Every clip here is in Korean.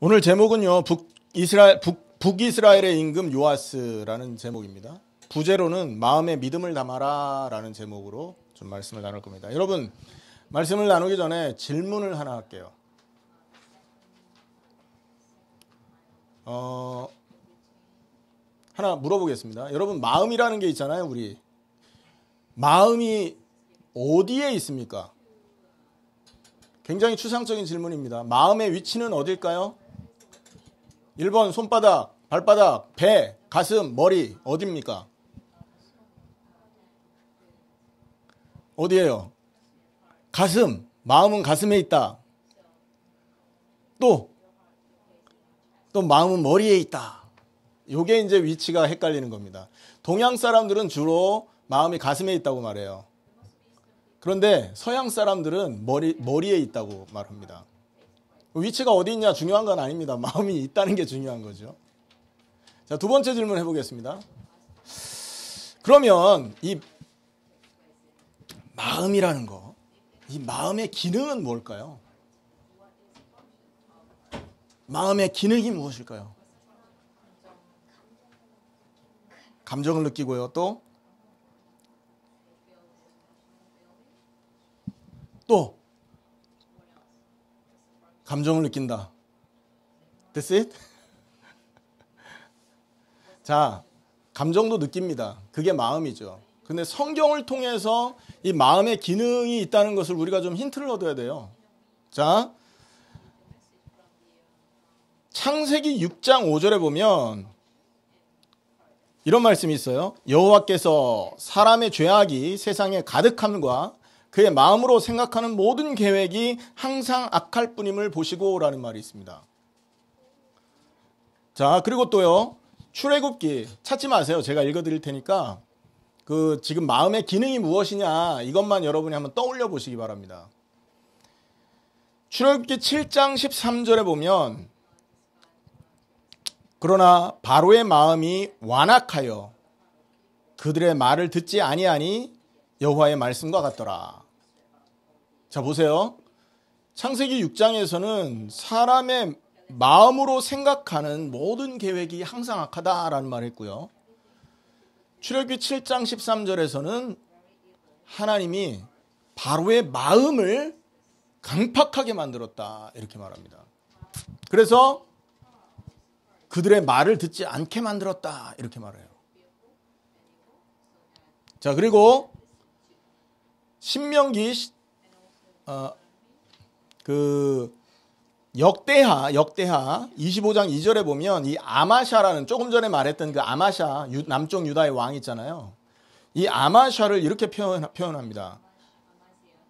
오늘 제목은요, 북이스라엘의 임금 요아스라는 제목입니다. 부제로는 마음의 믿음을 담아라 라는 제목으로 좀 말씀을 나눌 겁니다. 여러분, 말씀을 나누기 전에 질문을 하나 할게요. 하나 물어보겠습니다. 여러분, 마음이라는 게 있잖아요, 우리. 마음이 어디에 있습니까? 굉장히 추상적인 질문입니다. 마음의 위치는 어딜까요? 1번 손바닥, 발바닥, 배, 가슴, 머리 어디입니까? 어디예요? 가슴, 마음은 가슴에 있다. 또 마음은 머리에 있다. 요게 이제 위치가 헷갈리는 겁니다. 동양 사람들은 주로 마음이 가슴에 있다고 말해요. 그런데 서양 사람들은 머리에 있다고 말합니다. 위치가 어디 있냐 중요한 건 아닙니다. 마음이 있다는 게 중요한 거죠. 자, 두 번째 질문 해보겠습니다. 그러면 이 마음이라는 거, 이 마음의 기능은 뭘까요? 마음의 기능이 무엇일까요? 감정을 느끼고요. 또 감정을 느낀다. That's it? 자, 감정도 느낍니다. 그게 마음이죠. 근데 성경을 통해서 이 마음의 기능이 있다는 것을 우리가 좀 힌트를 얻어야 돼요. 자, 창세기 6장 5절에 보면 이런 말씀이 있어요. 여호와께서 사람의 죄악이 세상에 가득함과 그의 마음으로 생각하는 모든 계획이 항상 악할 뿐임을 보시고 라는 말이 있습니다. 자, 그리고 또요. 출애굽기 찾지 마세요. 제가 읽어드릴 테니까 지금 마음의 기능이 무엇이냐 이것만 여러분이 한번 떠올려 보시기 바랍니다. 출애굽기 7장 13절에 보면 그러나 바로의 마음이 완악하여 그들의 말을 듣지 아니하니 여호와의 말씀과 같더라. 자, 보세요. 창세기 6장에서는 사람의 마음으로 생각하는 모든 계획이 항상 악하다라는 말을 했고요. 출애굽기 7장 13절에서는 하나님이 바로의 마음을 강팍하게 만들었다 이렇게 말합니다. 그래서 그들의 말을 듣지 않게 만들었다 이렇게 말해요. 자, 그리고 신명기 역대하 25장 2절에 보면 이 아마샤라는 조금 전에 말했던 그 아마샤 남쪽 유다의 왕 있잖아요. 이 아마샤를 이렇게 표현합니다.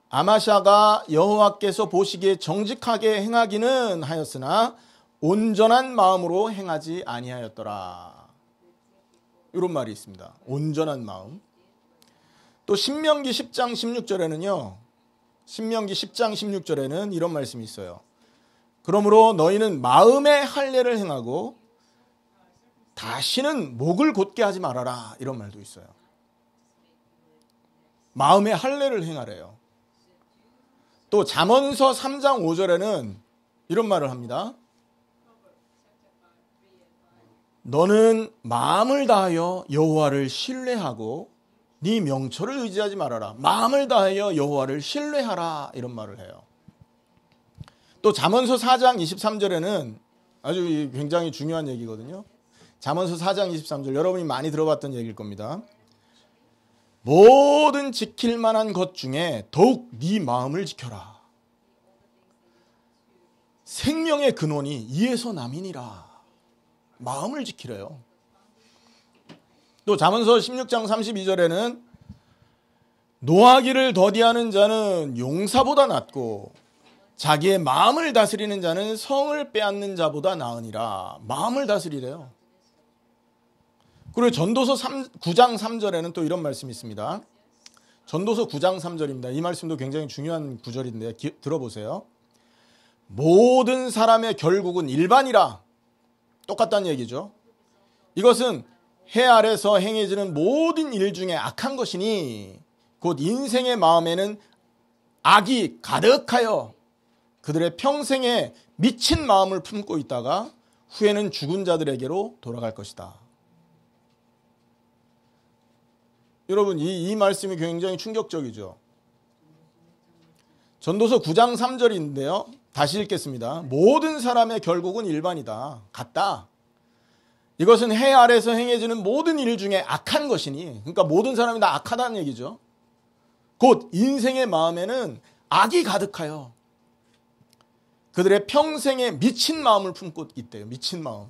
아마샤가 여호와께서 보시기에 정직하게 행하기는 하였으나 온전한 마음으로 행하지 아니하였더라. 이런 말이 있습니다. 온전한 마음. 또 신명기 10장 16절에는 이런 말씀이 있어요. 그러므로 너희는 마음의 할례를 행하고 다시는 목을 곧게 하지 말아라. 이런 말도 있어요. 마음의 할례를 행하래요. 또 잠언서 3장 5절에는 이런 말을 합니다. 너는 마음을 다하여 여호와를 신뢰하고 네 명철을 의지하지 말아라. 마음을 다하여 여호와를 신뢰하라. 이런 말을 해요. 또 잠언서 4장 23절에는 아주 굉장히 중요한 얘기거든요. 잠언서 4장 23절 여러분이 많이 들어봤던 얘기일 겁니다. 모든 지킬 만한 것 중에 더욱 네 마음을 지켜라. 생명의 근원이 이에서 남이니라. 마음을 지키래요. 또 잠언서 16장 32절에는 노하기를 더디하는 자는 용사보다 낫고 자기의 마음을 다스리는 자는 성을 빼앗는 자보다 나으니라. 마음을 다스리래요. 그리고 전도서 9장 3절에는 또 이런 말씀이 있습니다. 전도서 9장 3절입니다. 이 말씀도 굉장히 중요한 구절인데 들어보세요. 모든 사람의 결국은 일반이라. 똑같다는 얘기죠. 이것은 해 아래서 행해지는 모든 일 중에 악한 것이니 곧 인생의 마음에는 악이 가득하여 그들의 평생에 미친 마음을 품고 있다가 후에는 죽은 자들에게로 돌아갈 것이다. 여러분, 이 말씀이 굉장히 충격적이죠. 전도서 9장 3절인데요. 다시 읽겠습니다. 모든 사람의 결국은 일반이다. 같다. 이것은 해 아래서 행해지는 모든 일 중에 악한 것이니, 그러니까 모든 사람이 다 악하다는 얘기죠. 곧 인생의 마음에는 악이 가득하여 그들의 평생에 미친 마음을 품고 있대요. 미친 마음.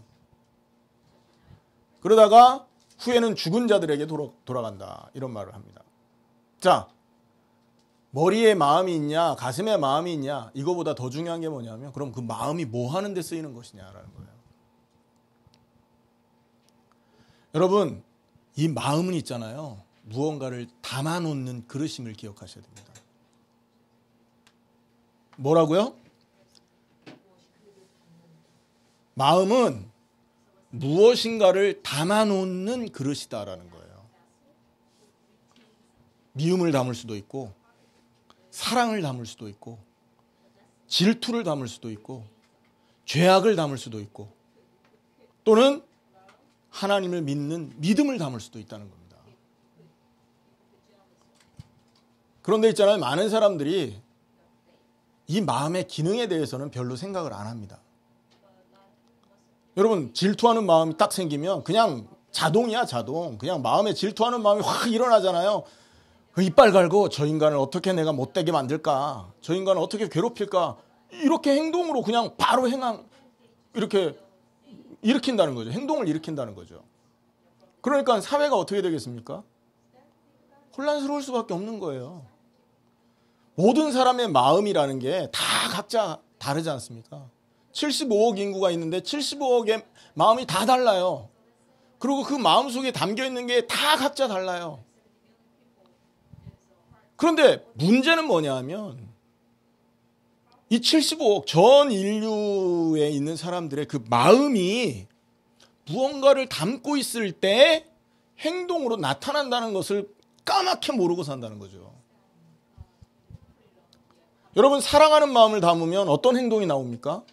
그러다가 후에는 죽은 자들에게 돌아간다. 이런 말을 합니다. 자, 머리에 마음이 있냐, 가슴에 마음이 있냐, 이거보다 더 중요한 게 뭐냐면, 그럼 그 마음이 뭐 하는 데 쓰이는 것이냐라는 거예요. 여러분, 이 마음은 있잖아요. 무언가를 담아놓는 그릇임을 기억하셔야 됩니다. 뭐라고요? 마음은 무엇인가를 담아놓는 그릇이다라는 거예요. 미움을 담을 수도 있고, 사랑을 담을 수도 있고, 질투를 담을 수도 있고, 죄악을 담을 수도 있고, 또는 하나님을 믿는 믿음을 담을 수도 있다는 겁니다. 그런데 있잖아요. 많은 사람들이 이 마음의 기능에 대해서는 별로 생각을 안 합니다. 여러분, 질투하는 마음이 딱 생기면 그냥 자동이야, 자동. 그냥 마음에 질투하는 마음이 확 일어나잖아요. 이빨 갈고 저 인간을 어떻게 내가 못되게 만들까? 저 인간을 어떻게 괴롭힐까? 이렇게 행동으로 그냥 바로 이렇게 일으킨다는 거죠. 행동을 일으킨다는 거죠. 그러니까 사회가 어떻게 되겠습니까? 혼란스러울 수밖에 없는 거예요. 모든 사람의 마음이라는 게 다 각자 다르지 않습니까? 75억 인구가 있는데 75억의 마음이 다 달라요. 그리고 그 마음 속에 담겨 있는 게 다 각자 달라요. 그런데 문제는 뭐냐 하면 이 75억 전 인류에 있는 사람들의 그 마음이 무언가를 담고 있을 때 행동으로 나타난다는 것을 까맣게 모르고 산다는 거죠. 여러분, 사랑하는 마음을 담으면 어떤 행동이 나옵니까?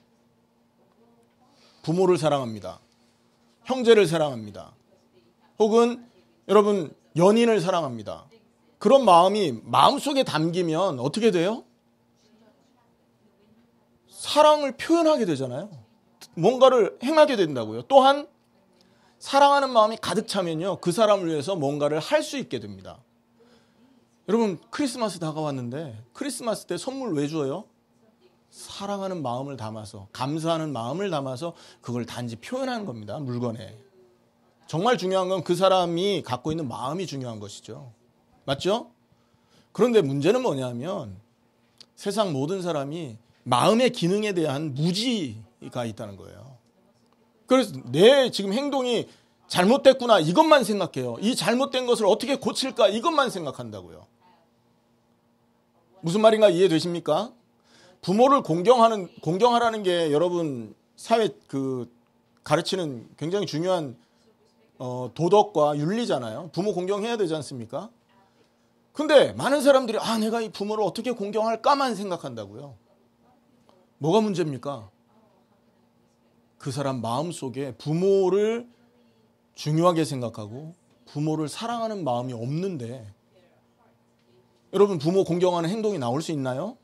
부모를 사랑합니다. 형제를 사랑합니다. 혹은 여러분 연인을 사랑합니다. 그런 마음이 마음속에 담기면 어떻게 돼요? 사랑을 표현하게 되잖아요. 뭔가를 행하게 된다고요. 또한 사랑하는 마음이 가득 차면요, 그 사람을 위해서 뭔가를 할 수 있게 됩니다. 여러분, 크리스마스 다가왔는데 크리스마스 때 선물 왜 줘요? 사랑하는 마음을 담아서, 감사하는 마음을 담아서 그걸 단지 표현하는 겁니다. 물건에. 정말 중요한 건 그 사람이 갖고 있는 마음이 중요한 것이죠. 맞죠? 그런데 문제는 뭐냐면 세상 모든 사람이 마음의 기능에 대한 무지가 있다는 거예요. 그래서 내 지금 행동이 잘못됐구나 이것만 생각해요. 이 잘못된 것을 어떻게 고칠까 이것만 생각한다고요. 무슨 말인가 이해되십니까? 부모를 공경하라는 게 여러분 사회 가르치는 굉장히 중요한 도덕과 윤리잖아요. 부모 공경해야 되지 않습니까? 근데 많은 사람들이 내가 이 부모를 어떻게 공경할까만 생각한다고요. 뭐가 문제입니까? 그 사람 마음속에 부모를 중요하게 생각하고 부모를 사랑하는 마음이 없는데 여러분 부모 공경하는 행동이 나올 수 있나요?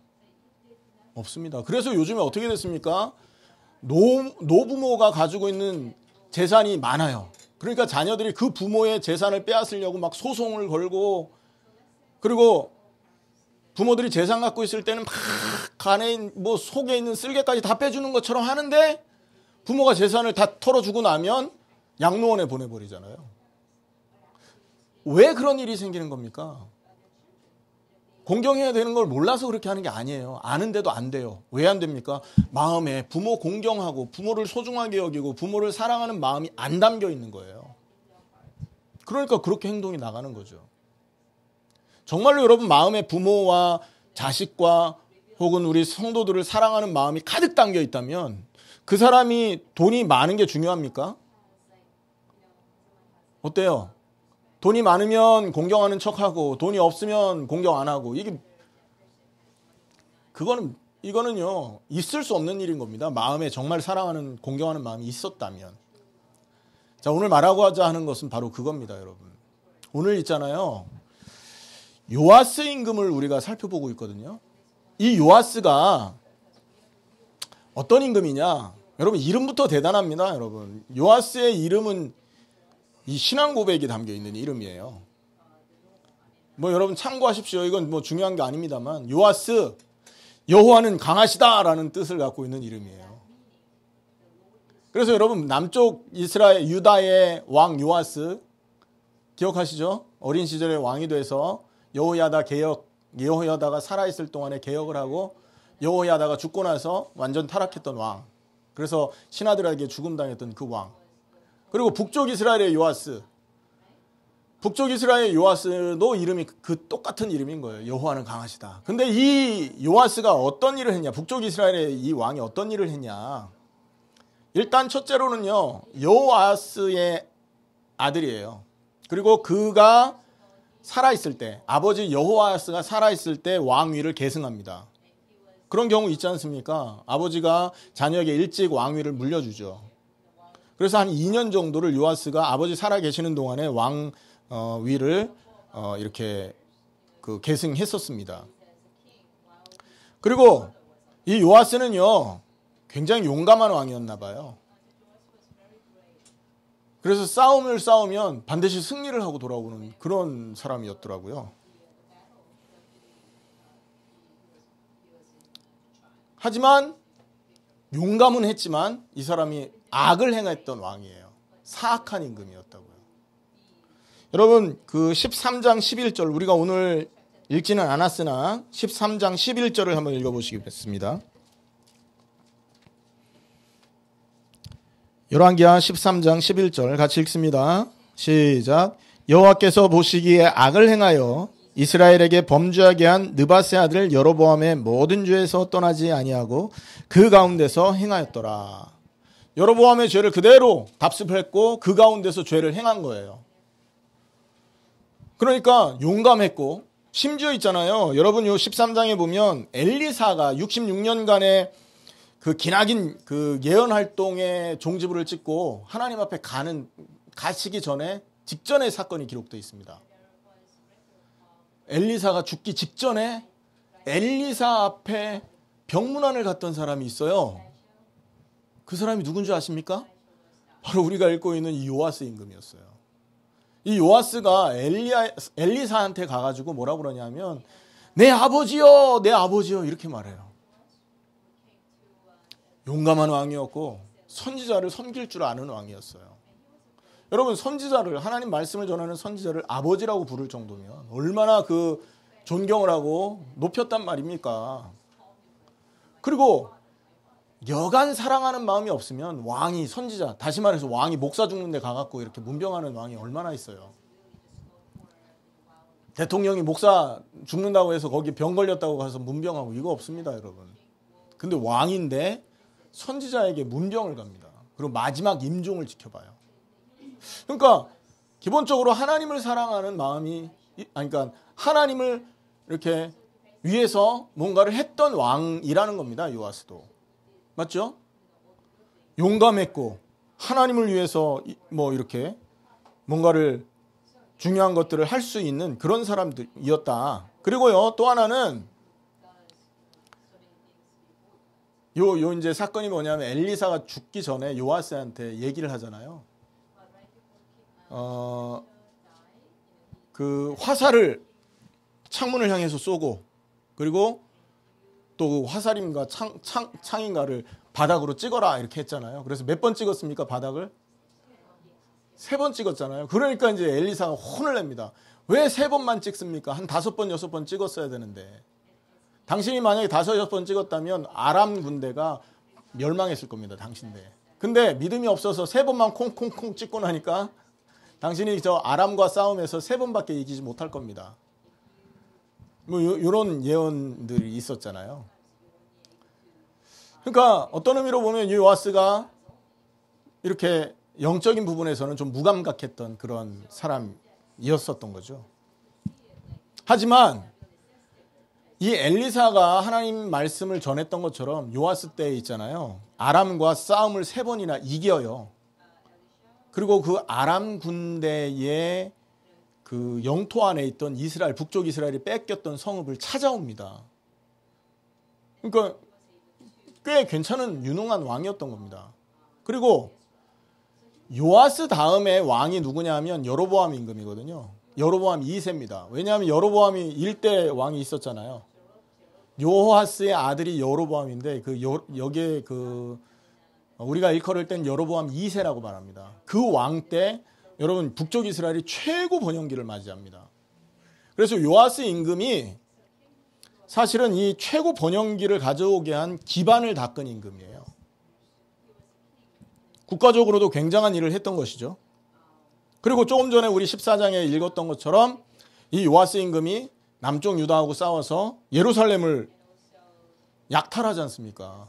없습니다. 그래서 요즘에 어떻게 됐습니까? 노부모가 가지고 있는 재산이 많아요. 그러니까 자녀들이 그 부모의 재산을 빼앗으려고 막 소송을 걸고, 그리고 부모들이 재산 갖고 있을 때는 막 간에 속에 있는 쓸개까지 다 빼주는 것처럼 하는데 부모가 재산을 다 털어주고 나면 양로원에 보내버리잖아요. 왜 그런 일이 생기는 겁니까? 공경해야 되는 걸 몰라서 그렇게 하는 게 아니에요. 아는데도 안 돼요. 왜 안 됩니까? 마음에 부모 공경하고 부모를 소중하게 여기고 부모를 사랑하는 마음이 안 담겨 있는 거예요. 그러니까 그렇게 행동이 나가는 거죠. 정말로 여러분 마음에 부모와 자식과 혹은 우리 성도들을 사랑하는 마음이 가득 담겨 있다면 그 사람이 돈이 많은 게 중요합니까? 어때요? 돈이 많으면 공경하는 척하고 돈이 없으면 공경 안 하고 그거는 이거는요 있을 수 없는 일인 겁니다. 마음에 정말 사랑하는 공경하는 마음이 있었다면. 자, 오늘 말하고자 하는 것은 바로 그겁니다, 여러분. 오늘 있잖아요, 요아스 임금을 우리가 살펴보고 있거든요. 이 요아스가 어떤 임금이냐? 여러분, 이름부터 대단합니다, 여러분. 요아스의 이름은 이 신앙 고백이 담겨 있는 이름이에요. 뭐 여러분 참고하십시오. 이건 뭐 중요한 게 아닙니다만, 요아스, 여호와는 강하시다라는 뜻을 갖고 있는 이름이에요. 그래서 여러분, 남쪽 이스라엘 유다의 왕 요아스 기억하시죠? 어린 시절에 왕이 돼서 여호야다가 살아있을 동안에 개혁을 하고 여호야다가 죽고 나서 완전 타락했던 왕. 그래서 신하들에게 죽음당했던 그 왕. 그리고 북쪽 이스라엘의 요아스. 북쪽 이스라엘 요아스도 이름이 그 똑같은 이름인 거예요. 여호와는 강하시다. 근데 이 요아스가 어떤 일을 했냐? 북쪽 이스라엘의 이 왕이 어떤 일을 했냐? 일단 첫째로는요, 여호아스의 아들이에요. 그리고 그가 살아있을 때, 아버지 여호아스가 살아있을 때 왕위를 계승합니다. 그런 경우 있지 않습니까? 아버지가 자녀에게 일찍 왕위를 물려주죠. 그래서 한 2년 정도를 요아스가 아버지 살아계시는 동안에 왕위를 이렇게 계승했었습니다. 그리고 이 요아스는요, 굉장히 용감한 왕이었나 봐요. 그래서 싸움을 싸우면 반드시 승리를 하고 돌아오는 그런 사람이었더라고요. 하지만 용감은 했지만 이 사람이 악을 행했던 왕이에요. 사악한 임금이었다고요. 여러분, 그 13장 11절, 우리가 오늘 읽지는 않았으나 13장 11절을 한번 읽어보시겠습니다. 열왕기하 13장 11절 같이 읽습니다. 시작. 여호와께서 보시기에 악을 행하여 이스라엘에게 범죄하게 한 느밧의 아들 여로보암의 모든 죄에서 떠나지 아니하고 그 가운데서 행하였더라. 여로보암의 죄를 그대로 답습했고 그 가운데서 죄를 행한 거예요. 그러니까 용감했고, 심지어 있잖아요, 여러분 요 13장에 보면 엘리사가 66년간의 그 기나긴 그 예언 활동의 종지부를 찍고 하나님 앞에 가시기 전에 직전의 사건이 기록되어 있습니다. 엘리사가 죽기 직전에 엘리사 앞에 병문안을 갔던 사람이 있어요. 그 사람이 누군지 아십니까? 바로 우리가 읽고 있는 이 요아스 임금이었어요. 이 요아스가 엘리사한테 가가지고 뭐라고 그러냐면 내 아버지요, 내 아버지요 이렇게 말해요. 용감한 왕이었고 선지자를 섬길 줄 아는 왕이었어요. 여러분, 선지자를, 하나님 말씀을 전하는 선지자를 아버지라고 부를 정도면 얼마나 그 존경을 하고 높였단 말입니까? 그리고 여간 사랑하는 마음이 없으면 왕이, 선지자, 다시 말해서 왕이 목사 죽는 데 가갖고 이렇게 문병하는 왕이 얼마나 있어요. 대통령이 목사 죽는다고 해서 거기 병 걸렸다고 가서 문병하고 이거 없습니다, 여러분. 근데 왕인데 선지자에게 문병을 갑니다. 그리고 마지막 임종을 지켜봐요. 그러니까 기본적으로 하나님을 사랑하는 마음이, 그러니까 하나님을 이렇게 위해서 뭔가를 했던 왕이라는 겁니다, 요아스도. 맞죠? 용감했고 하나님을 위해서 뭐 이렇게 뭔가를 중요한 것들을 할 수 있는 그런 사람들이었다. 그리고요, 또 하나는 요 이제 사건이 뭐냐면 엘리사가 죽기 전에 요아스한테 얘기를 하잖아요. 그 화살을 창문을 향해서 쏘고, 그리고 또 그 화살인가 창인가를 바닥으로 찍어라 이렇게 했잖아요. 그래서 몇 번 찍었습니까, 바닥을? 3번 찍었잖아요. 그러니까 이제 엘리사가 혼을 냅니다. 왜 3번만 찍습니까? 한 5번, 6번 찍었어야 되는데. 당신이 만약에 5, 6번 찍었다면 아람 군대가 멸망했을 겁니다, 당신대. 근데 믿음이 없어서 3번만 콩콩콩 찍고 나니까 당신이 저 아람과 싸움에서 3번밖에 이기지 못할 겁니다. 뭐 이런 예언들이 있었잖아요. 그러니까 어떤 의미로 보면 요아스가 이렇게 영적인 부분에서는 좀 무감각했던 그런 사람이었었던 거죠. 하지만 이 엘리사가 하나님 말씀을 전했던 것처럼 요아스 때 있잖아요. 아람과 싸움을 3번이나 이겨요. 그리고 그 아람 군대의 그 영토 안에 있던 이스라엘, 북쪽 이스라엘이 뺏겼던 성읍을 찾아옵니다. 그러니까 꽤 괜찮은 유능한 왕이었던 겁니다. 그리고 요아스 다음에 왕이 누구냐면 여로보암 임금이거든요. 여로보암 2세입니다. 왜냐하면 여로보암이 1대 왕이 있었잖아요. 요아스의 아들이 여로보암인데 여기에 우리가 일컬을 땐 여로보암 2세라고 말합니다. 그 왕 때 여러분 북쪽 이스라엘이 최고 번영기를 맞이합니다. 그래서 요아스 임금이 사실은 이 최고 번영기를 가져오게 한 기반을 닦은 임금이에요. 국가적으로도 굉장한 일을 했던 것이죠. 그리고 조금 전에 우리 14장에 읽었던 것처럼 이 요아스 임금이 남쪽 유다하고 싸워서 예루살렘을 약탈하지 않습니까?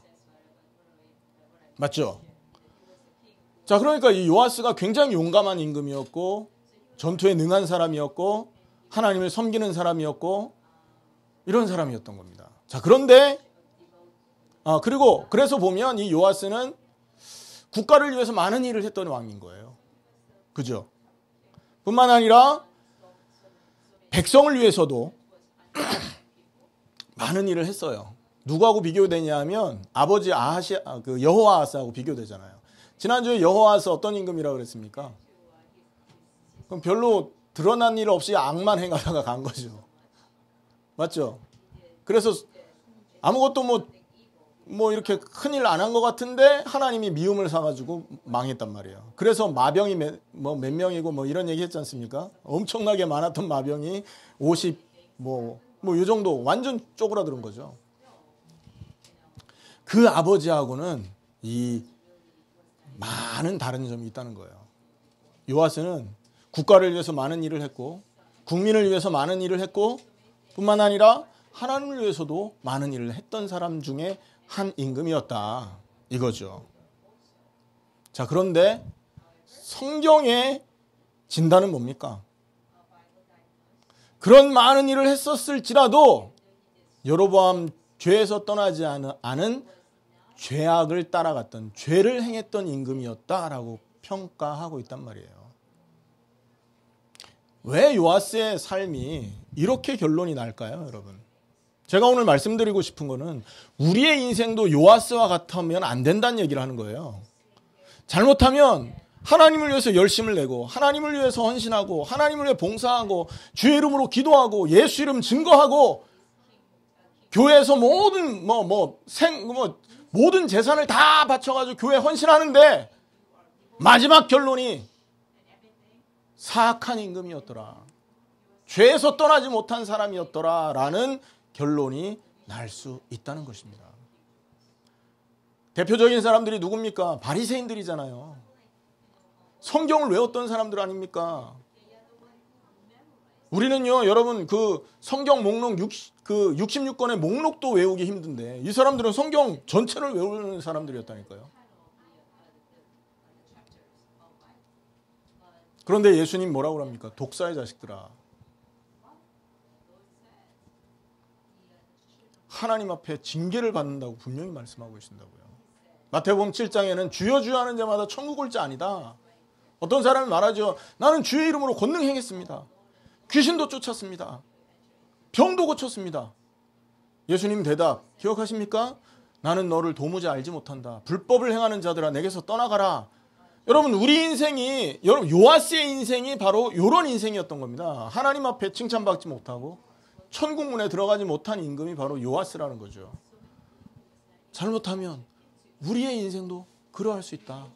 맞죠? 자, 그러니까 이 요아스가 굉장히 용감한 임금이었고 전투에 능한 사람이었고 하나님을 섬기는 사람이었고 이런 사람이었던 겁니다. 자, 그런데 그래서 보면 이 요아스는 국가를 위해서 많은 일을 했던 왕인 거예요. 그죠? 뿐만 아니라 백성을 위해서도 많은 일을 했어요. 누구하고 비교되냐 하면 아버지 여호아하스하고 비교되잖아요. 지난주에 여호아하스 어떤 임금이라고 그랬습니까? 그럼 별로 드러난 일 없이 악만 행하다가 간 거죠. 맞죠? 그래서 아무것도 뭐 이렇게 큰일 안 한 것 같은데 하나님이 미움을 사가지고 망했단 말이에요. 그래서 마병이 몇 명이고 뭐 이런 얘기 했지 않습니까? 엄청나게 많았던 마병이 50 이 정도 완전 쪼그라드는 거죠. 그 아버지하고는 이 많은 다른 점이 있다는 거예요. 요아스는 국가를 위해서 많은 일을 했고 국민을 위해서 많은 일을 했고 뿐만 아니라 하나님을 위해서도 많은 일을 했던 사람 중에 한 임금이었다 이거죠. 자, 그런데 성경의 진단은 뭡니까? 그런 많은 일을 했었을지라도 여로보암 죄에서 떠나지 않은 죄악을 따라갔던 죄를 행했던 임금이었다라고 평가하고 있단 말이에요. 왜 요아스의 삶이 이렇게 결론이 날까요, 여러분? 제가 오늘 말씀드리고 싶은 거는 우리의 인생도 요아스와 같으면 안 된다는 얘기를 하는 거예요. 잘못하면 하나님을 위해서 열심을 내고 하나님을 위해서 헌신하고 하나님을 위해 봉사하고 주의 이름으로 기도하고 예수 이름 증거하고 교회에서 모든 재산을 다 바쳐가지고 교회 헌신하는데 마지막 결론이 사악한 임금이었더라. 죄에서 떠나지 못한 사람이었더라 라는 결론이 날 수 있다는 것입니다. 대표적인 사람들이 누굽니까? 바리새인들이잖아요. 성경을 외웠던 사람들 아닙니까? 우리는요, 여러분, 그 성경 목록 66권의 목록도 외우기 힘든데 이 사람들은 성경 전체를 외우는 사람들이었다니까요. 그런데 예수님 뭐라고 합니까? 독사의 자식들아. 하나님 앞에 징계를 받는다고 분명히 말씀하고 계신다고요. 마태복음 7장에는 주여 주여 하는 자마다 천국 올 자 아니다. 어떤 사람이 말하죠. 나는 주의 이름으로 권능 행했습니다. 귀신도 쫓았습니다. 병도 고쳤습니다. 예수님 대답 기억하십니까? 나는 너를 도무지 알지 못한다. 불법을 행하는 자들아 내게서 떠나가라. 여러분 우리 인생이 요아스의 인생이 바로 이런 인생이었던 겁니다. 하나님 앞에 칭찬받지 못하고 천국문에 들어가지 못한 임금이 바로 요아스라는 거죠. 잘못하면 우리의 인생도 그러할 수 있다.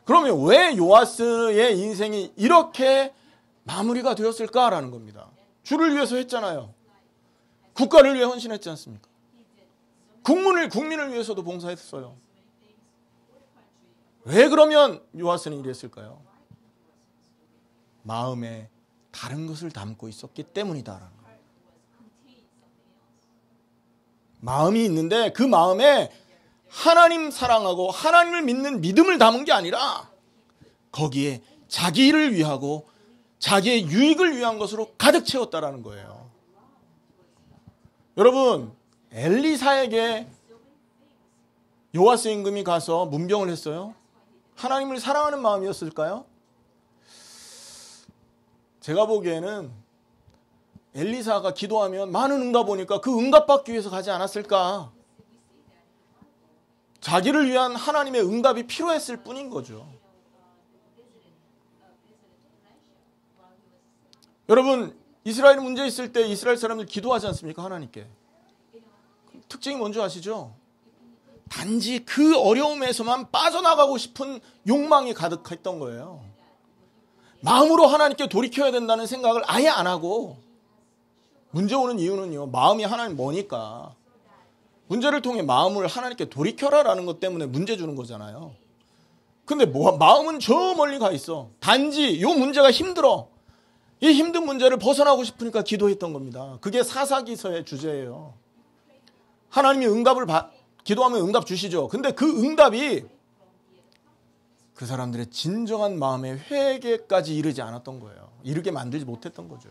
그러면 왜 요아스의 인생이 이렇게 마무리가 되었을까라는 겁니다. 주를 위해서 했잖아요. 국가를 위해 헌신했지 않습니까? 국민을 위해서도 봉사했어요. 왜 그러면 요아스는 이랬을까요? 마음에 다른 것을 담고 있었기 때문이다라는 거예요. 마음이 있는데 그 마음에 하나님 사랑하고 하나님을 믿는 믿음을 담은 게 아니라 거기에 자기를 위하고 자기의 유익을 위한 것으로 가득 채웠다라는 거예요. 여러분, 엘리사에게 요아스 임금이 가서 문병을 했어요. 하나님을 사랑하는 마음이었을까요? 제가 보기에는 엘리사가 기도하면 많은 응답 오니까 그 응답받기 위해서 가지 않았을까? 자기를 위한 하나님의 응답이 필요했을 뿐인 거죠. 여러분, 이스라엘 문제 있을 때 이스라엘 사람들 기도하지 않습니까? 하나님께. 특징이 뭔지 아시죠? 단지 그 어려움에서만 빠져나가고 싶은 욕망이 가득했던 거예요. 마음으로 하나님께 돌이켜야 된다는 생각을 아예 안 하고, 문제 오는 이유는요, 마음이 하나님 뭐니까. 문제를 통해 마음을 하나님께 돌이켜라라는 것 때문에 문제 주는 거잖아요. 근데 마음은 저 멀리 가 있어. 단지 이 문제가 힘들어. 이 힘든 문제를 벗어나고 싶으니까 기도했던 겁니다. 그게 사사기서의 주제예요. 하나님이 기도하면 응답 주시죠. 근데 그 응답이 그 사람들의 진정한 마음의 회개까지 이르지 않았던 거예요. 이르게 만들지 못했던 거죠.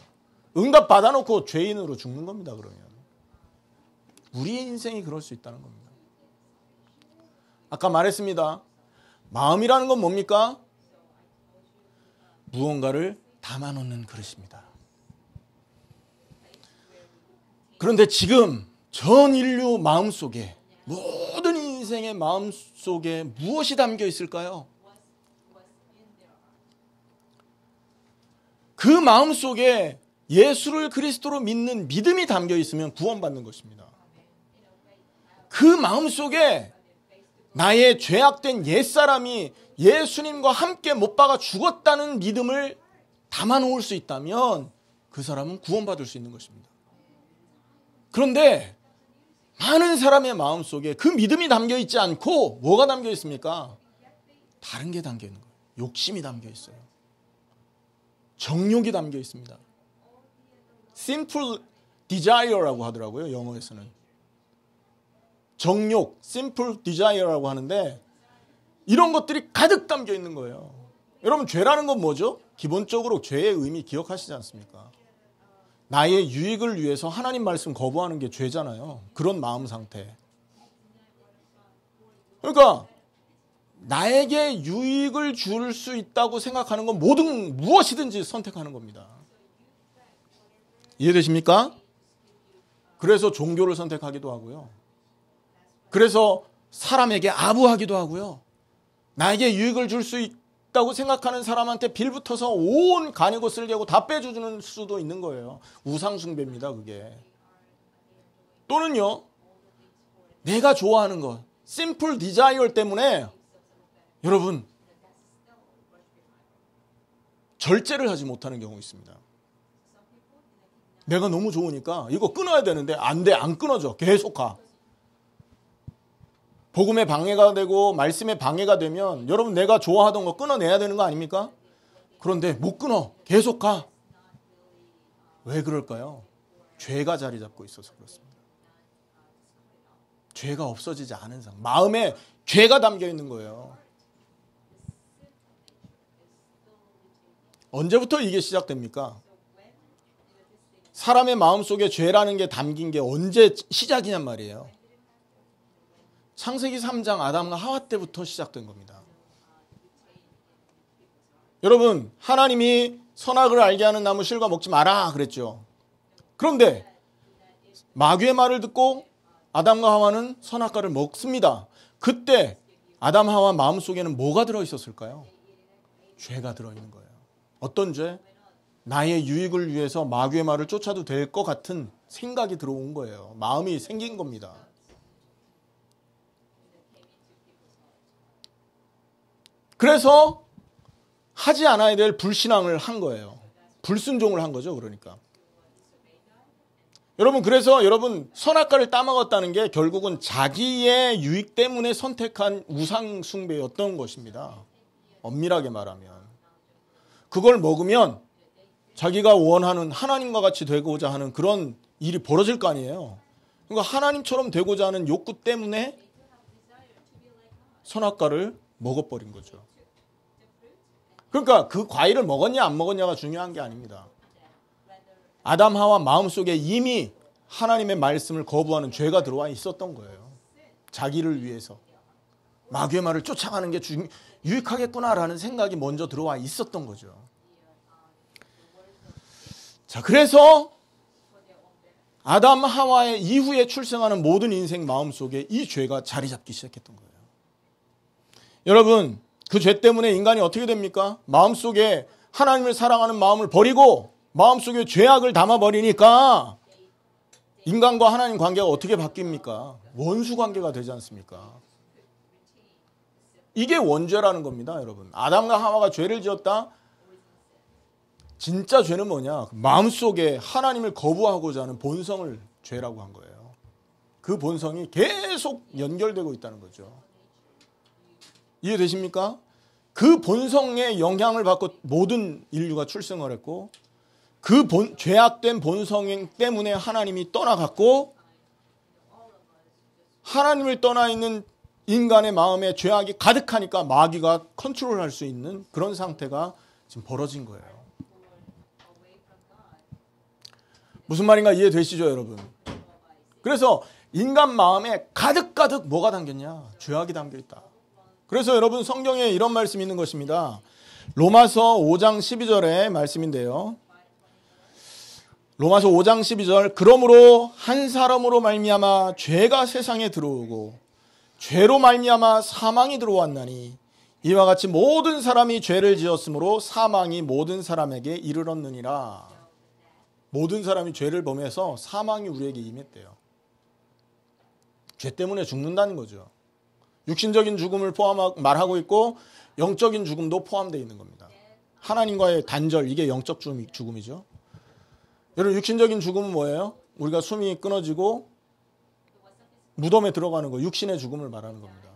응답 받아놓고 죄인으로 죽는 겁니다. 그러면 우리의 인생이 그럴 수 있다는 겁니다. 아까 말했습니다. 마음이라는 건 뭡니까? 무언가를 담아놓는 그릇입니다. 그런데 지금 전 인류 마음속에, 모든 인생의 마음속에 무엇이 담겨 있을까요? 그 마음속에 예수를 그리스도로 믿는 믿음이 담겨 있으면 구원받는 것입니다. 그 마음속에 나의 죄악된 옛사람이 예수님과 함께 못 박아 죽었다는 믿음을 담아놓을 수 있다면 그 사람은 구원받을 수 있는 것입니다. 그런데 많은 사람의 마음속에 그 믿음이 담겨 있지 않고 뭐가 담겨 있습니까? 다른 게 담겨 있는 거예요. 욕심이 담겨 있어요. 정욕이 담겨 있습니다. simple desire라고 하더라고요. 영어에서는. 정욕, simple desire라고 하는데 이런 것들이 가득 담겨 있는 거예요. 여러분, 죄라는 건 뭐죠? 기본적으로 죄의 의미 기억하시지 않습니까? 나의 유익을 위해서 하나님 말씀 거부하는 게 죄잖아요. 그런 마음 상태. 그러니까 나에게 유익을 줄 수 있다고 생각하는 건 무엇이든지 선택하는 겁니다. 이해되십니까? 그래서 종교를 선택하기도 하고요. 그래서 사람에게 아부하기도 하고요. 나에게 유익을 줄 수 있다고 생각하는 사람한테 빌붙어서 온 간이고 쓸개고 다 빼주는 수도 있는 거예요. 우상숭배입니다, 그게. 또는요, 내가 좋아하는 것, simple desire 때문에 여러분, 절제를 하지 못하는 경우 있습니다. 내가 너무 좋으니까 이거 끊어야 되는데 안 돼, 안 끊어져. 계속 가. 복음에 방해가 되고 말씀에 방해가 되면 여러분, 내가 좋아하던 거 끊어내야 되는 거 아닙니까? 그런데 못 끊어. 계속 가. 왜 그럴까요? 죄가 자리 잡고 있어서 그렇습니다. 죄가 없어지지 않은 상황. 마음에 죄가 담겨 있는 거예요. 언제부터 이게 시작됩니까? 사람의 마음속에 죄라는 게 담긴 게 언제 시작이냔 말이에요. 창세기 3장 아담과 하와 때부터 시작된 겁니다. 여러분, 하나님이 선악을 알게 하는 나무 실과 먹지 마라 그랬죠. 그런데 마귀의 말을 듣고 아담과 하와는 선악과를 먹습니다. 그때 아담 하와 마음속에는 뭐가 들어있었을까요? 죄가 들어있는 거예요. 어떤 죄? 나의 유익을 위해서 마귀의 말을 쫓아도 될 것 같은 생각이 들어온 거예요. 마음이 생긴 겁니다. 그래서 하지 않아야 될 불신앙을 한 거예요. 불순종을 한 거죠. 그러니까. 여러분, 그래서 여러분, 선악과를 따먹었다는 게 결국은 자기의 유익 때문에 선택한 우상 숭배였던 것입니다. 엄밀하게 말하면. 그걸 먹으면 자기가 원하는 하나님과 같이 되고자 하는 그런 일이 벌어질 거 아니에요. 그러니까 하나님처럼 되고자 하는 욕구 때문에 선악과를 먹어버린 거죠. 그러니까 그 과일을 먹었냐 안 먹었냐가 중요한 게 아닙니다. 아담 하와 마음속에 이미 하나님의 말씀을 거부하는 죄가 들어와 있었던 거예요. 자기를 위해서 마귀의 말을 쫓아가는 게 유익하겠구나라는 생각이 먼저 들어와 있었던 거죠. 자, 그래서 아담 하와의 이후에 출생하는 모든 인생 마음속에 이 죄가 자리 잡기 시작했던 거예요. 여러분, 그 죄 때문에 인간이 어떻게 됩니까? 마음속에 하나님을 사랑하는 마음을 버리고 마음속에 죄악을 담아버리니까 인간과 하나님 관계가 어떻게 바뀝니까? 원수 관계가 되지 않습니까? 이게 원죄라는 겁니다, 여러분. 아담과 하와가 죄를 지었다? 진짜 죄는 뭐냐? 마음속에 하나님을 거부하고자 하는 본성을 죄라고 한 거예요. 그 본성이 계속 연결되고 있다는 거죠. 이해되십니까? 그 본성의 영향을 받고 모든 인류가 출생을 했고 그 죄악된 본성 때문에 하나님이 떠나갔고 하나님을 떠나 있는 인간의 마음에 죄악이 가득하니까 마귀가 컨트롤할 수 있는 그런 상태가 지금 벌어진 거예요. 무슨 말인가 이해되시죠, 여러분? 그래서 인간 마음에 가득가득 뭐가 담겼냐? 죄악이 담겨 있다. 그래서 여러분 성경에 이런 말씀이 있는 것입니다. 로마서 5장 12절의 말씀인데요. 로마서 5장 12절 그러므로 한 사람으로 말미암아 죄가 세상에 들어오고 죄로 말미암아 사망이 들어왔나니 이와 같이 모든 사람이 죄를 지었으므로 사망이 모든 사람에게 이르렀느니라. 모든 사람이 죄를 범해서 사망이 우리에게 임했대요. 죄 때문에 죽는다는 거죠. 육신적인 죽음을 말하고 있고 영적인 죽음도 포함되어 있는 겁니다. 하나님과의 단절, 이게 영적 죽음이죠. 여러분, 육신적인 죽음은 뭐예요? 우리가 숨이 끊어지고 무덤에 들어가는 거, 육신의 죽음을 말하는 겁니다.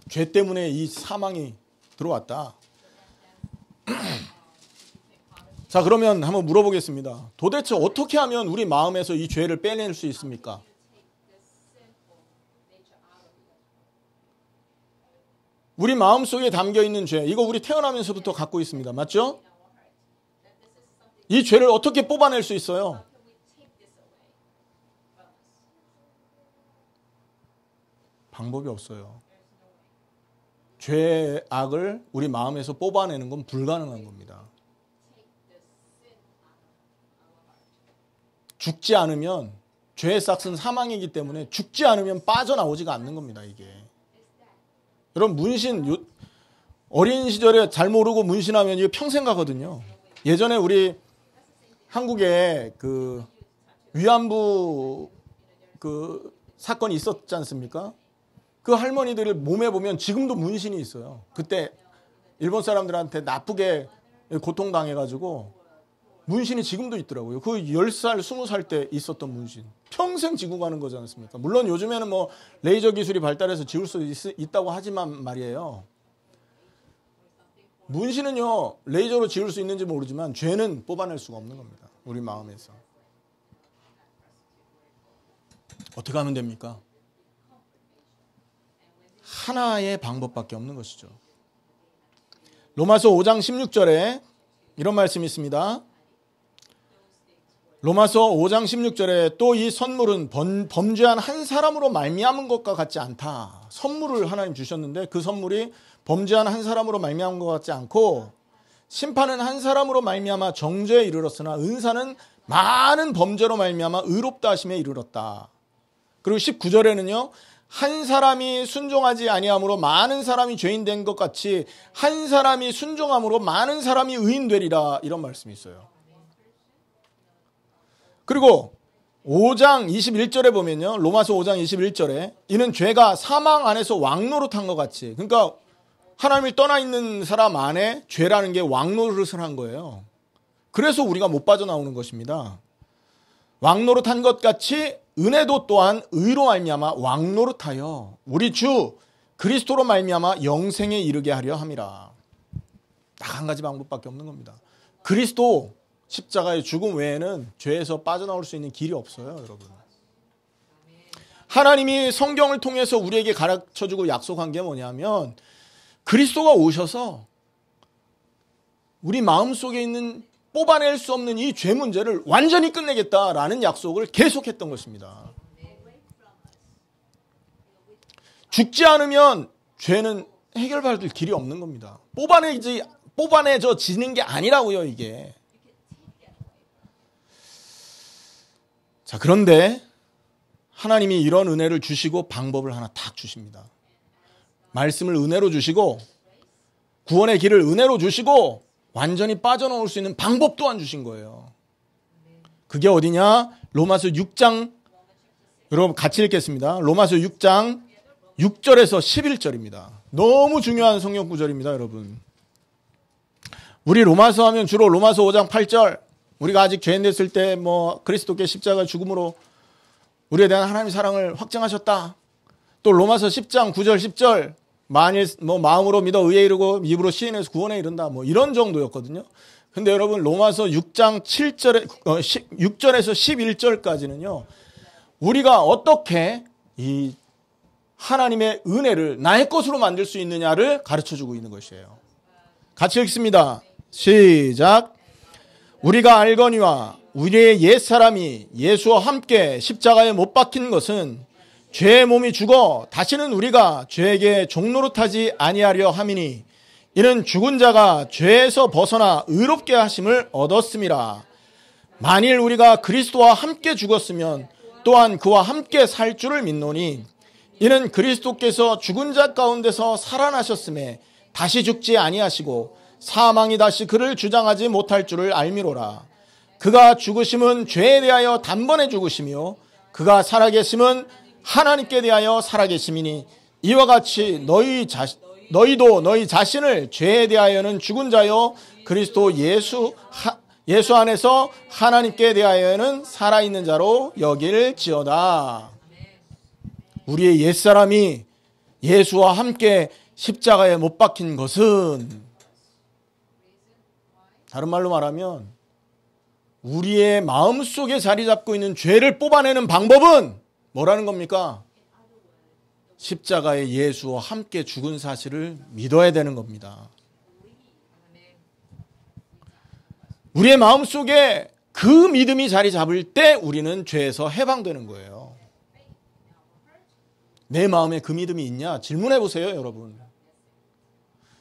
죄 때문에 이 사망이 들어왔다. 자, 그러면 한번 물어보겠습니다. 도대체 어떻게 하면 우리 마음에서 이 죄를 빼낼 수 있습니까? 우리 마음속에 담겨있는 죄, 이거 우리 태어나면서부터 갖고 있습니다. 맞죠? 이 죄를 어떻게 뽑아낼 수 있어요? 방법이 없어요. 죄악을 우리 마음에서 뽑아내는 건 불가능한 겁니다. 죽지 않으면, 죄의 싹은 사망이기 때문에 죽지 않으면 빠져나오지가 않는 겁니다, 이게. 여러분, 문신, 어린 시절에 잘 모르고 문신하면 이게 평생 가거든요. 예전에 우리 한국에 그 위안부 그 사건이 있었지 않습니까? 그 할머니들을 몸에 보면 지금도 문신이 있어요. 그때 일본 사람들한테 나쁘게 고통당해가지고 문신이 지금도 있더라고요. 그 10살, 20살 때 있었던 문신. 평생 지고 가는 거지 않습니까? 물론 요즘에는 뭐 레이저 기술이 발달해서 지울 수 있다고 하지만 말이에요. 문신은요, 레이저로 지울 수 있는지 모르지만 죄는 뽑아낼 수가 없는 겁니다. 우리 마음에서. 어떻게 하면 됩니까? 하나의 방법밖에 없는 것이죠. 로마서 5장 16절에 이런 말씀이 있습니다. 로마서 5장 16절에 또 이 선물은 범죄한 한 사람으로 말미암은 것과 같지 않다. 선물을 하나님 주셨는데 그 선물이 범죄한 한 사람으로 말미암은 것 같지 않고 심판은 한 사람으로 말미암아 정죄에 이르렀으나 은사는 많은 범죄로 말미암아 의롭다 하심에 이르렀다. 그리고 19절에는요. 한 사람이 순종하지 아니함으로 많은 사람이 죄인 된 것 같이 한 사람이 순종함으로 많은 사람이 의인 되리라. 이런 말씀이 있어요. 그리고 5장 21절에 보면요. 로마서 5장 21절에 이는 죄가 사망 안에서 왕노릇한 것 같이, 그러니까 하나님을 떠나 있는 사람 안에 죄라는 게 왕노릇을 한 거예요. 그래서 우리가 못 빠져나오는 것입니다. 왕노릇한 것 같이 은혜도 또한 의로 말미암아 왕노릇하여 우리 주 그리스도로 말미암아 영생에 이르게 하려 함이라. 딱 한 가지 방법밖에 없는 겁니다. 그리스도 십자가의 죽음 외에는 죄에서 빠져나올 수 있는 길이 없어요, 여러분. 하나님이 성경을 통해서 우리에게 가르쳐주고 약속한 게 뭐냐면 그리스도가 오셔서 우리 마음속에 있는 뽑아낼 수 없는 이 죄 문제를 완전히 끝내겠다라는 약속을 계속했던 것입니다. 죽지 않으면 죄는 해결받을 길이 없는 겁니다. 뽑아내지는 게 아니라고요, 이게. 자, 그런데 하나님이 이런 은혜를 주시고 방법을 하나 딱 주십니다. 말씀을 은혜로 주시고 구원의 길을 은혜로 주시고 완전히 빠져나올 수 있는 방법 또한 주신 거예요. 그게 어디냐? 로마서 6장, 여러분 같이 읽겠습니다. 로마서 6장 6절에서 11절입니다. 너무 중요한 성경 구절입니다, 여러분. 우리 로마서 하면 주로 로마서 5장 8절, 우리가 아직 죄인 됐을 때 그리스도께 십자가 죽음으로 우리에 대한 하나님의 사랑을 확증하셨다. 또 로마서 10장 9절 10절, 만일 마음으로 믿어 의에 이르고 입으로 시인해서 구원에 이른다. 이런 정도였거든요. 근데 여러분 로마서 6장 7절에 6절에서 11절까지는요. 우리가 어떻게 이 하나님의 은혜를 나의 것으로 만들 수 있느냐를 가르쳐주고 있는 것이에요. 같이 읽습니다. 시작. 우리가 알거니와 우리의 옛사람이 예수와 함께 십자가에 못 박힌 것은 죄의 몸이 죽어 다시는 우리가 죄에게 종노릇하지 아니하려 함이니 이는 죽은 자가 죄에서 벗어나 의롭게 하심을 얻었음이라. 만일 우리가 그리스도와 함께 죽었으면 또한 그와 함께 살 줄을 믿노니 이는 그리스도께서 죽은 자 가운데서 살아나셨음에 다시 죽지 아니하시고 사망이 다시 그를 주장하지 못할 줄을 알미로라. 그가 죽으심은 죄에 대하여 단번에 죽으시며 그가 살아계심은 하나님께 대하여 살아계심이니 이와 같이 너희도 너희 자신을 죄에 대하여는 죽은 자요 그리스도 예수 안에서 하나님께 대하여는 살아있는 자로 여길지어다. 우리의 옛사람이 예수와 함께 십자가에 못 박힌 것은, 다른 말로 말하면 우리의 마음속에 자리 잡고 있는 죄를 뽑아내는 방법은 뭐라는 겁니까? 십자가의 예수와 함께 죽은 사실을 믿어야 되는 겁니다. 우리의 마음속에 그 믿음이 자리 잡을 때 우리는 죄에서 해방되는 거예요. 내 마음에 그 믿음이 있냐? 질문해 보세요, 여러분.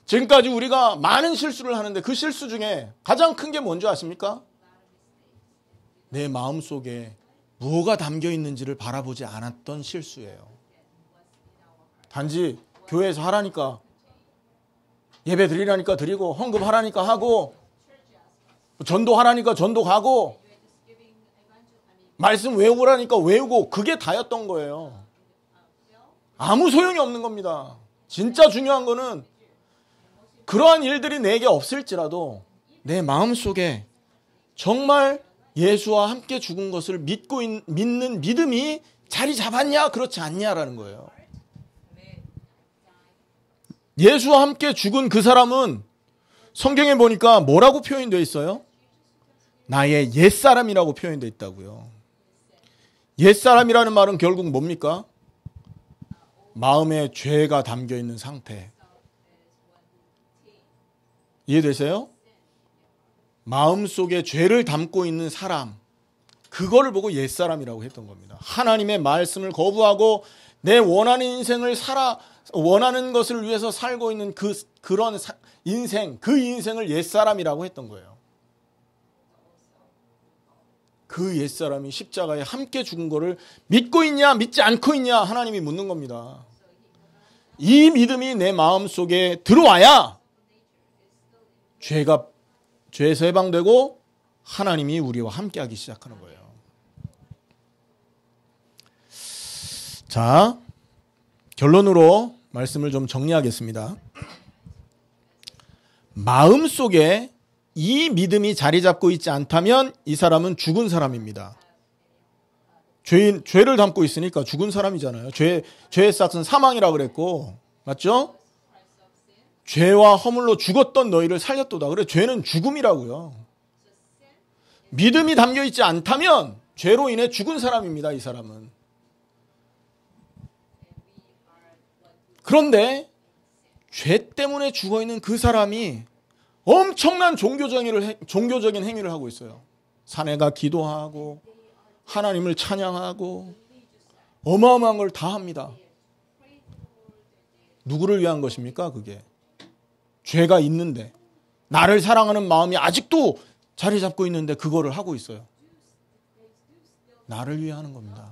지금까지 우리가 많은 실수를 하는데 그 실수 중에 가장 큰 게 뭔지 아십니까? 내 마음속에 뭐가 담겨 있는지를 바라보지 않았던 실수예요. 단지 교회에서 하라니까, 예배 드리라니까 드리고, 헌금하라니까 하고, 전도하라니까 전도 가고, 말씀 외우라니까 외우고, 그게 다였던 거예요. 아무 소용이 없는 겁니다. 진짜 중요한 거는 그러한 일들이 내게 없을지라도 내 마음속에 정말 예수와 함께 죽은 것을 믿는 믿음이 자리 잡았냐 그렇지 않냐라는 거예요. 예수와 함께 죽은 그 사람은 성경에 보니까 뭐라고 표현되어 있어요? 나의 옛사람이라고 표현되어 있다고요. 옛사람이라는 말은 결국 뭡니까? 마음에 죄가 담겨 있는 상태. 이해되세요? 마음속에 죄를 담고 있는 사람, 그거를 보고 옛사람이라고 했던 겁니다. 하나님의 말씀을 거부하고 내 원하는 인생을 원하는 것을 위해서 살고 있는 그런 인생, 그 인생을 옛사람이라고 했던 거예요. 그 옛사람이 십자가에 함께 죽은 거를 믿고 있냐 믿지 않고 있냐 하나님이 묻는 겁니다. 이 믿음이 내 마음속에 들어와야 죄에서 해방되고 하나님이 우리와 함께하기 시작하는 거예요. 자, 결론으로 말씀을 좀 정리하겠습니다. 마음속에 이 믿음이 자리 잡고 있지 않다면 이 사람은 죽은 사람입니다. 죄를 담고 있으니까 죽은 사람이잖아요. 죄의 싹은 사망이라고 그랬고, 맞죠? 죄와 허물로 죽었던 너희를 살렸도다. 그래, 죄는 죽음이라고요. 믿음이 담겨 있지 않다면 죄로 인해 죽은 사람입니다, 이 사람은. 그런데 죄 때문에 죽어 있는 그 사람이 엄청난 종교적인 행위를 하고 있어요. 산에 가 기도하고 하나님을 찬양하고 어마어마한 걸 다 합니다. 누구를 위한 것입니까? 그게 죄가 있는데 나를 사랑하는 마음이 아직도 자리 잡고 있는데 그거를 하고 있어요. 나를 위해 하는 겁니다.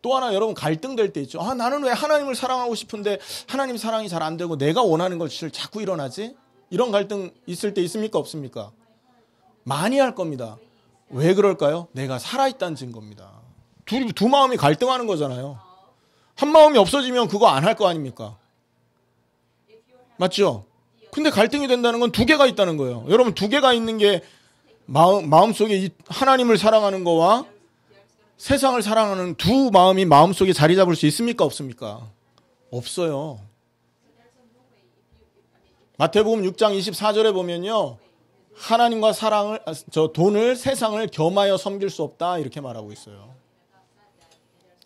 또 하나 여러분 갈등될 때 있죠. 나는 왜 하나님을 사랑하고 싶은데 하나님 사랑이 잘 안 되고 내가 원하는 것을 자꾸 일어나지? 이런 갈등 있을 때 있습니까? 없습니까? 많이 할 겁니다. 왜 그럴까요? 내가 살아있다는 증거입니다. 두 마음이 갈등하는 거잖아요. 한 마음이 없어지면 그거 안 할 거 아닙니까? 맞죠? 근데 갈등이 된다는 건 두 개가 있다는 거예요. 여러분 두 개가 있는 게 마음속에 하나님을 사랑하는 거와 세상을 사랑하는 두 마음이 마음속에 자리 잡을 수 있습니까? 없습니까? 없어요. 마태복음 6장 24절에 보면요. 하나님과 돈을 세상을 겸하여 섬길 수 없다 이렇게 말하고 있어요.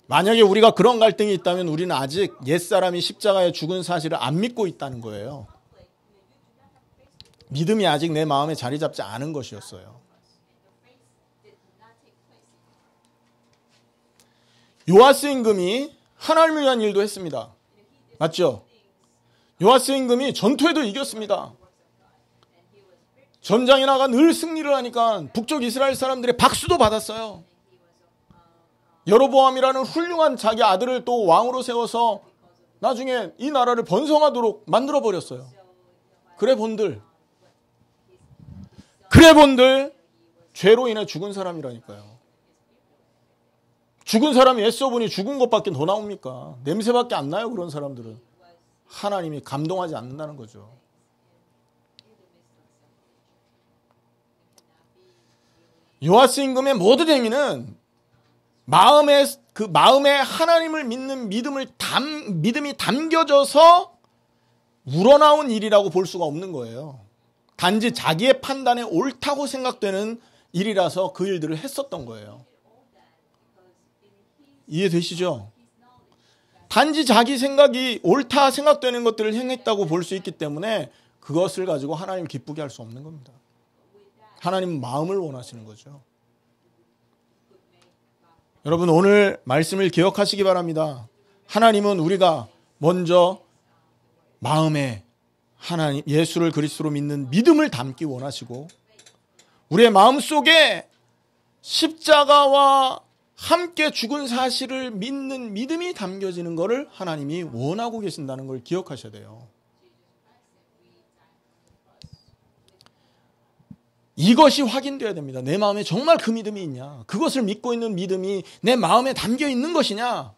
만약에 우리가 그런 갈등이 있다면 우리는 아직 옛사람이 십자가에 죽은 사실을 안 믿고 있다는 거예요. 믿음이 아직 내 마음에 자리 잡지 않은 것이었어요. 요아스 임금이 하나님을 위한 일도 했습니다. 맞죠? 요아스 임금이 전투에도 이겼습니다. 전장에 나가 늘 승리를 하니까 북쪽 이스라엘 사람들의 박수도 받았어요. 여로보암이라는 훌륭한 자기 아들을 또 왕으로 세워서 나중에 이 나라를 번성하도록 만들어버렸어요. 그래 본들 죄로 인해 죽은 사람이라니까요. 죽은 사람이 애써보니 죽은 것밖에 더 나옵니까? 냄새밖에 안 나요. 그런 사람들은. 하나님이 감동하지 않는다는 거죠. 요아스 임금의 모든 행위는 마음에 하나님을 믿는 믿음이 담겨져서 우러나온 일이라고 볼 수가 없는 거예요. 단지 자기의 판단에 옳다고 생각되는 일이라서 그 일들을 했었던 거예요. 이해되시죠? 단지 자기 생각이 옳다 생각되는 것들을 행했다고 볼 수 있기 때문에 그것을 가지고 하나님을 기쁘게 할 수 없는 겁니다. 하나님은 마음을 원하시는 거죠. 여러분 오늘 말씀을 기억하시기 바랍니다. 하나님은 우리가 먼저 마음에 하나님 예수를 그리스도로 믿는 믿음을 담기 원하시고 우리의 마음속에 십자가와 함께 죽은 사실을 믿는 믿음이 담겨지는 것을 하나님이 원하고 계신다는 걸 기억하셔야 돼요. 이것이 확인되어야 됩니다. 내 마음에 정말 그 믿음이 있냐? 그것을 믿고 있는 믿음이 내 마음에 담겨 있는 것이냐?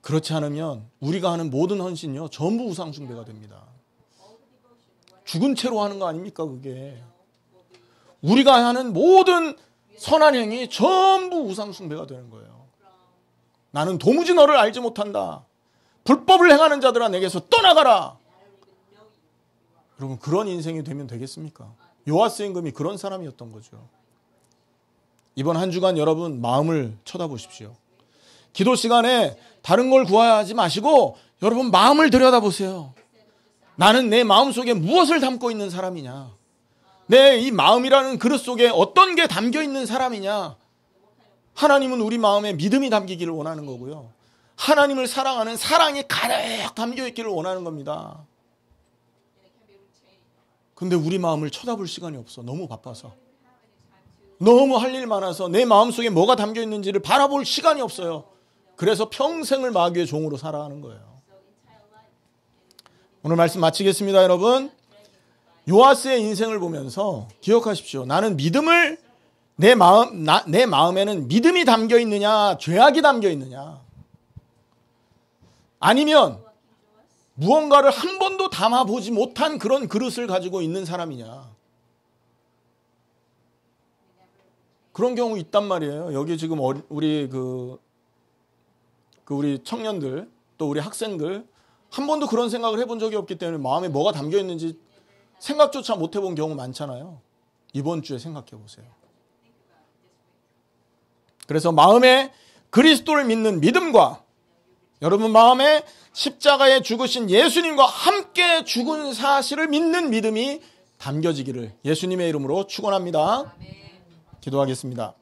그렇지 않으면 우리가 하는 모든 헌신요 전부 우상 숭배가 됩니다. 죽은 채로 하는 거 아닙니까 그게? 우리가 하는 모든 선한 행위 전부 우상 숭배가 되는 거예요. 나는 도무지 너를 알지 못한다. 불법을 행하는 자들아 내게서 떠나가라. 여러분 그런 인생이 되면 되겠습니까? 요아스 임금이 그런 사람이었던 거죠. 이번 한 주간 여러분 마음을 쳐다보십시오. 기도 시간에 다른 걸 구하지 마시고 여러분 마음을 들여다보세요. 나는 내 마음속에 무엇을 담고 있는 사람이냐? 내 이 마음이라는 그릇 속에 어떤 게 담겨 있는 사람이냐? 하나님은 우리 마음에 믿음이 담기기를 원하는 거고요. 하나님을 사랑하는 사랑이 가득 담겨 있기를 원하는 겁니다. 근데 우리 마음을 쳐다볼 시간이 없어. 너무 바빠서. 너무 할 일 많아서 내 마음속에 뭐가 담겨 있는지를 바라볼 시간이 없어요. 그래서 평생을 마귀의 종으로 살아가는 거예요. 오늘 말씀 마치겠습니다, 여러분. 요아스의 인생을 보면서 기억하십시오. 나는 믿음을 내 마음에는 믿음이 담겨 있느냐, 죄악이 담겨 있느냐. 아니면 무언가를 한 번도 담아보지 못한 그런 그릇을 가지고 있는 사람이냐. 그런 경우 있단 말이에요. 여기 지금 우리 우리 청년들 또 우리 학생들 한 번도 그런 생각을 해본 적이 없기 때문에 마음에 뭐가 담겨 있는지 생각조차 못 해본 경우 많잖아요. 이번 주에 생각해 보세요. 그래서 마음에 그리스도를 믿는 믿음과 여러분 마음에 십자가에 죽으신 예수님과 함께 죽은 사실을 믿는 믿음이 담겨지기를 예수님의 이름으로 축원합니다. 기도하겠습니다.